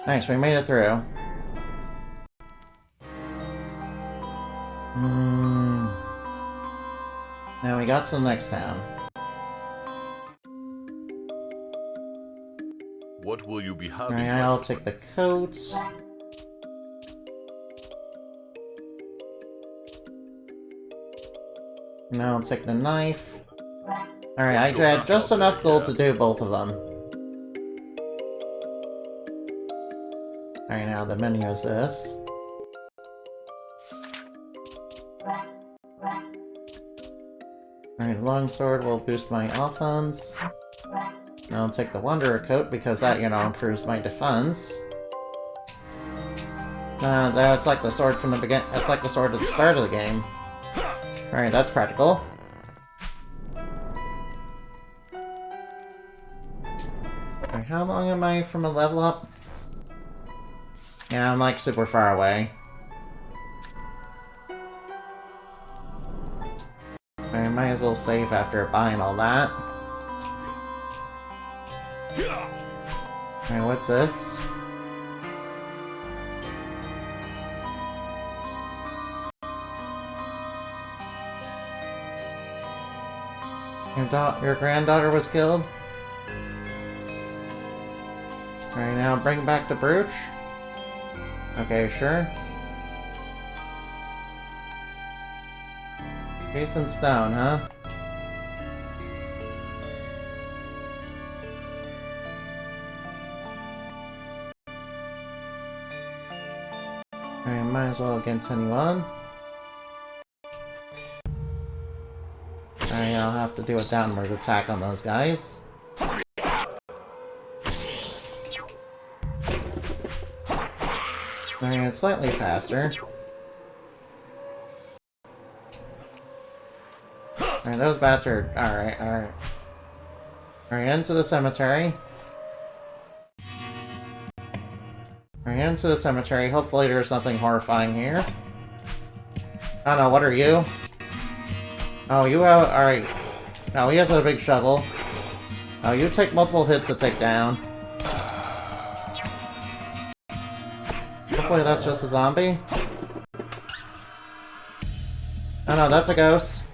Nice, we made it through. Now we got to the next town. What will you be having? Alright, I'll take the coats. Now I'll take the knife. Alright, I had just enough gold to do both of them. Alright, now the menu is this. Alright, longsword will boost my offense. I'll take the Wanderer coat because that, you know, improves my defense. That's like the sword from the begin. That's like the sword at the start of the game. Alright, that's practical. Alright, how long am I from a level up? Yeah, I'm like super far away. I might as well save after buying all that. Alright, what's this? Your granddaughter was killed? Alright, now bring back the brooch? Okay, sure. Case and stone, huh? Alright, might as well continue on. Alright, I'll have to do a downward attack on those guys. Alright, it's slightly faster. Alright, those bats are... Alright, alright. Alright, into the cemetery. Alright, into the cemetery. Hopefully there's nothing horrifying here. Oh no, what are you? Oh, you have... Alright. No, he has a big shovel. Oh, you take multiple hits to take down. Hopefully that's just a zombie. Oh no, that's a ghost.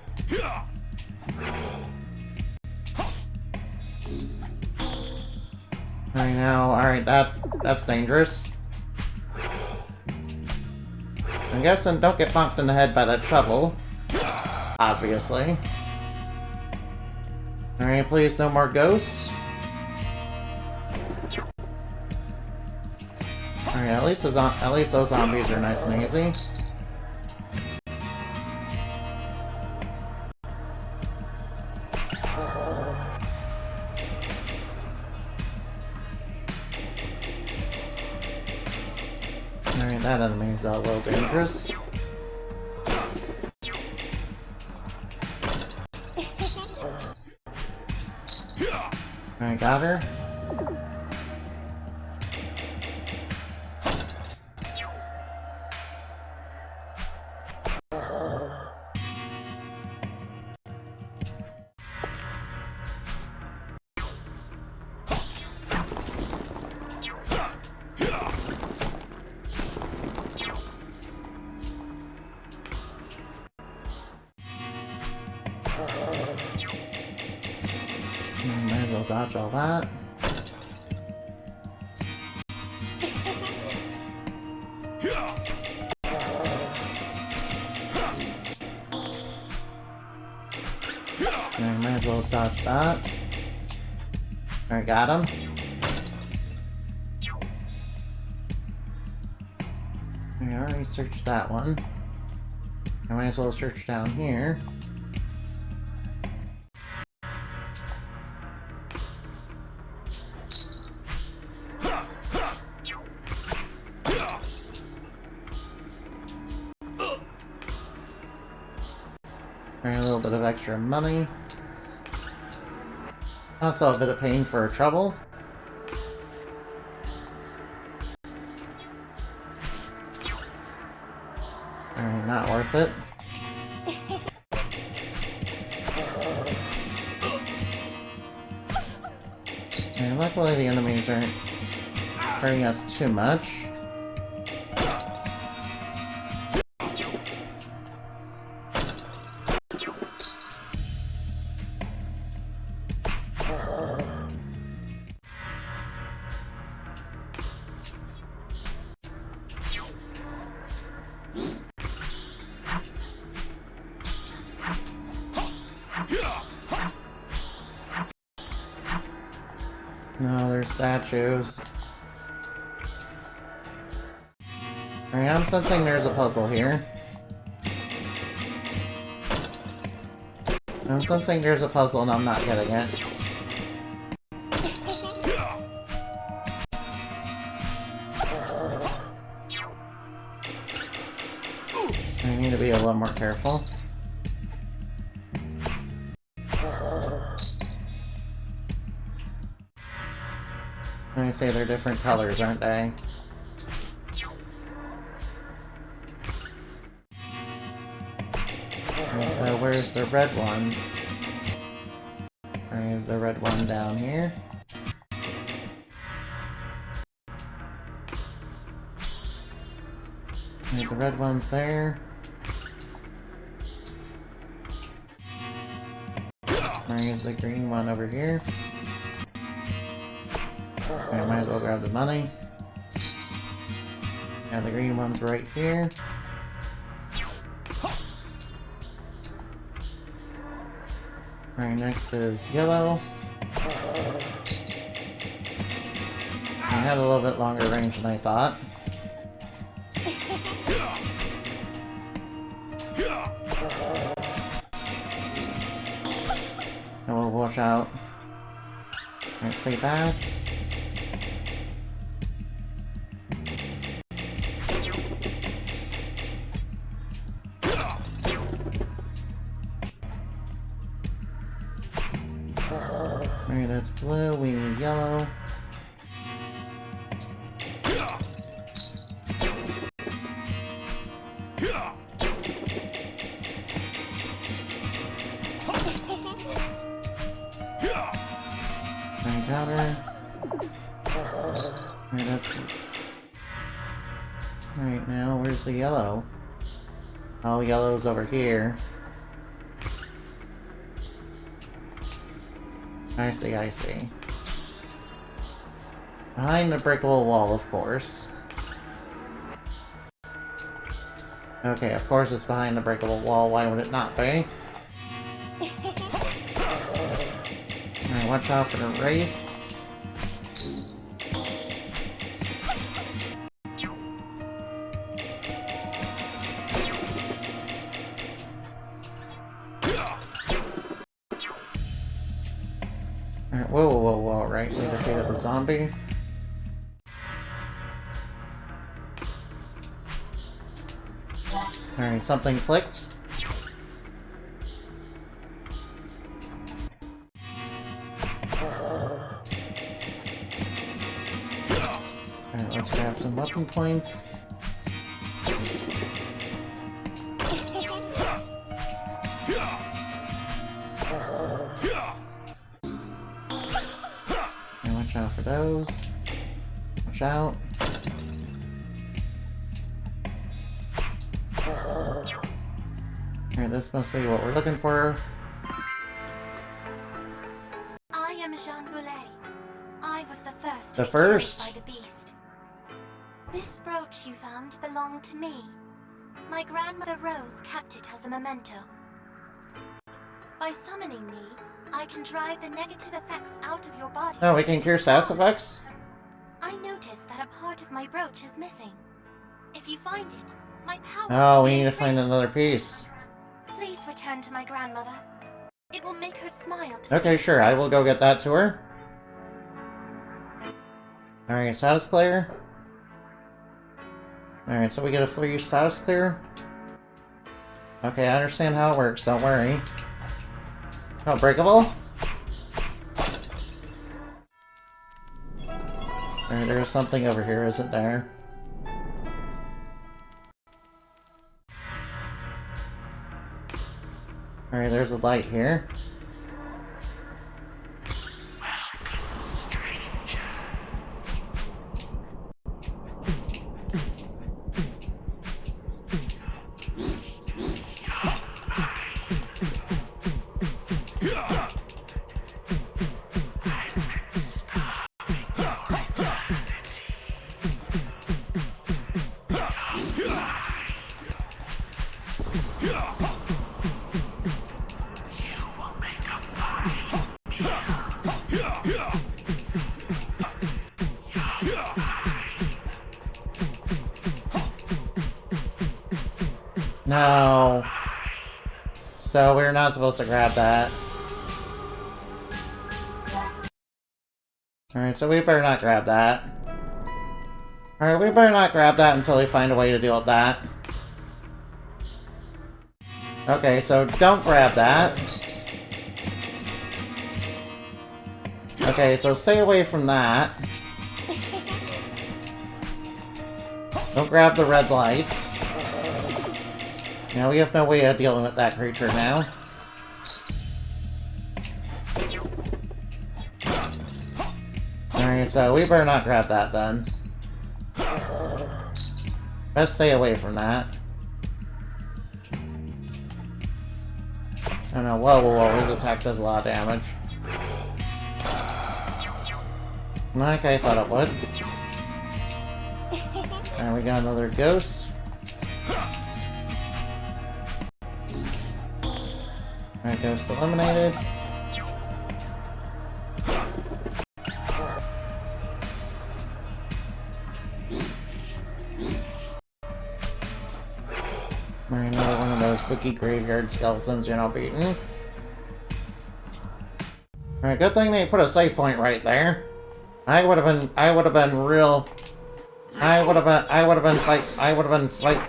Alright now, alright, that's dangerous. I'm guessing don't get bonked in the head by that shovel. Obviously. Alright, please no more ghosts. Alright, at least those zombies are nice and easy. Alright, that enemy's a little dangerous. Alright, got her. Might as well dodge all that. And might as well dodge that. Alright, got him. I already searched that one. I might as well search down here. A little bit of extra money. Also a bit of pain for trouble. Alright, not worth it. And luckily the enemies aren't hurting us too much. No, they're statues. Alright, I'm sensing there's a puzzle here. I'm sensing there's a puzzle and I'm not getting it. I need to be a little more careful. I say they're different colors, aren't they? And so where's the red one? Or is the red one down here? And the red one's there. Where is the green one over here? I might as well grab the money. And the green one's right here. Right next is yellow. I had a little bit longer range than I thought. And we'll watch out. Alright, stay back. Alright, that's blue. We need yellow. Powder. Alright, that's... Alright, now where's the yellow? Oh, yellow's over here. I see, I see. Behind the breakable wall, of course. Okay, of course it's behind the breakable wall. Why would it not be? Alright, watch out for the wraith. Alright, whoa, whoa, whoa, whoa, right? We defeated the zombie. Alright, something clicked. Alright, let's grab some weapon points. And watch out for those. Watch out. Alright, this must be what we're looking for. I am Jean Boulet. I was the first. The to be first? killed by the beast. This brooch you found belonged to me. My grandmother Rose kept it as a memento. By summoning me, I can drive the negative effects out of your body. Oh, to we can make cure you status strong. effects? I noticed that a part of my brooch is missing. If you find it, my powers Oh, will we be need to find increased. another piece. Please return to my grandmother. It will make her smile to Okay, see sure, I this will go get that to her. Alright, status clear. Alright, so we get a 3 status clear. Okay, I understand how it works, don't worry. Oh, breakable? Alright, there's something over here, isn't there? Alright, there's a light here. No. So we're not supposed to grab that. Alright, so we better not grab that. Alright, we better not grab that until we find a way to deal with that. Okay, so don't grab that. Okay, so stay away from that. Don't grab the red light. Now we have no way of dealing with that creature now. Alright, so we better not grab that then. Let's stay away from that. Oh no, whoa, whoa, whoa, his attack does a lot of damage. Like I thought it would. And we got another ghost. Alright, ghost eliminated. Alright, another one of those spooky graveyard skeletons you're not beating. Alright, good thing they put a save point right there. I would have been fight.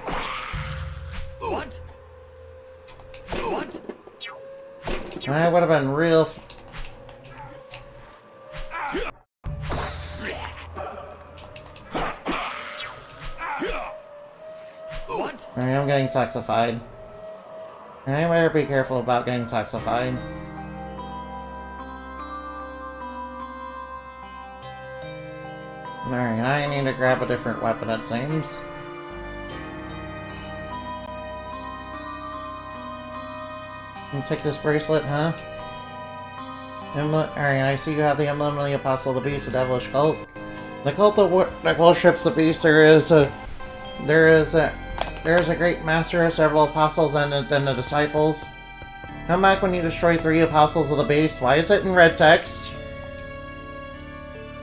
What? What? I would have been real. Alright, I'm getting toxified. And I better be careful about getting toxified. Alright, I need to grab a different weapon, it seems. And take this bracelet, huh? Alright, I see you have the emblem of the Apostle of the Beast, a devilish cult. The cult that worships the beast, there is a great master of several apostles and then the disciples. Come back when you destroy 3 apostles of the beast. Why is it in red text?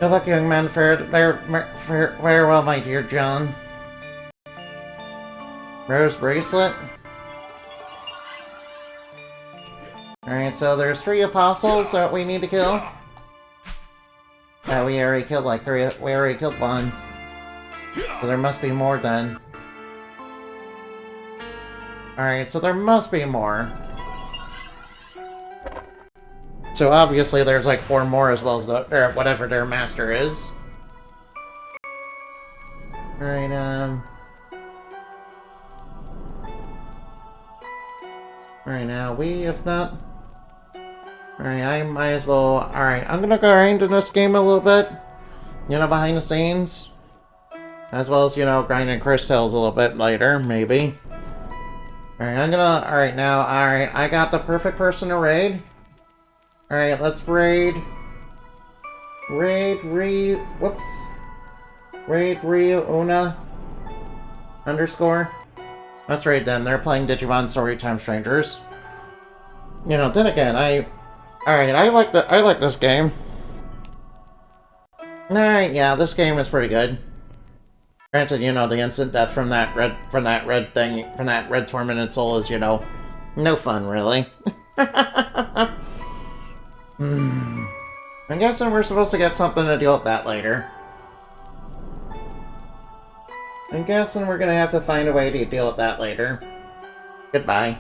Good luck, young man. Farewell, my dear John. Rose bracelet. Alright, so there's 3 apostles that we need to kill. Yeah, we already killed like 3. We already killed 1. So there must be more then. Alright, so there must be more. So obviously there's like 4 more as well as whatever their master is. Alright, Alright, now we, if not... Alright, I might as well... Alright, I'm gonna grind in this game a little bit. You know, behind the scenes. As well as, you know, grinding crystals a little bit later, maybe. Alright, I'm gonna... Alright, now, alright, I got the perfect person to raid. Alright, let's raid... Whoops. Raid Una... _ Let's raid them. They're playing Digimon Storytime Strangers. You know, then again, Alright, I like this game. Alright, yeah, this game is pretty good. Granted, you know, the instant death from that red tormented soul is, you know, no fun, really. I'm guessing we're supposed to get something to deal with that later. I'm guessing we're gonna have to find a way to deal with that later. Goodbye.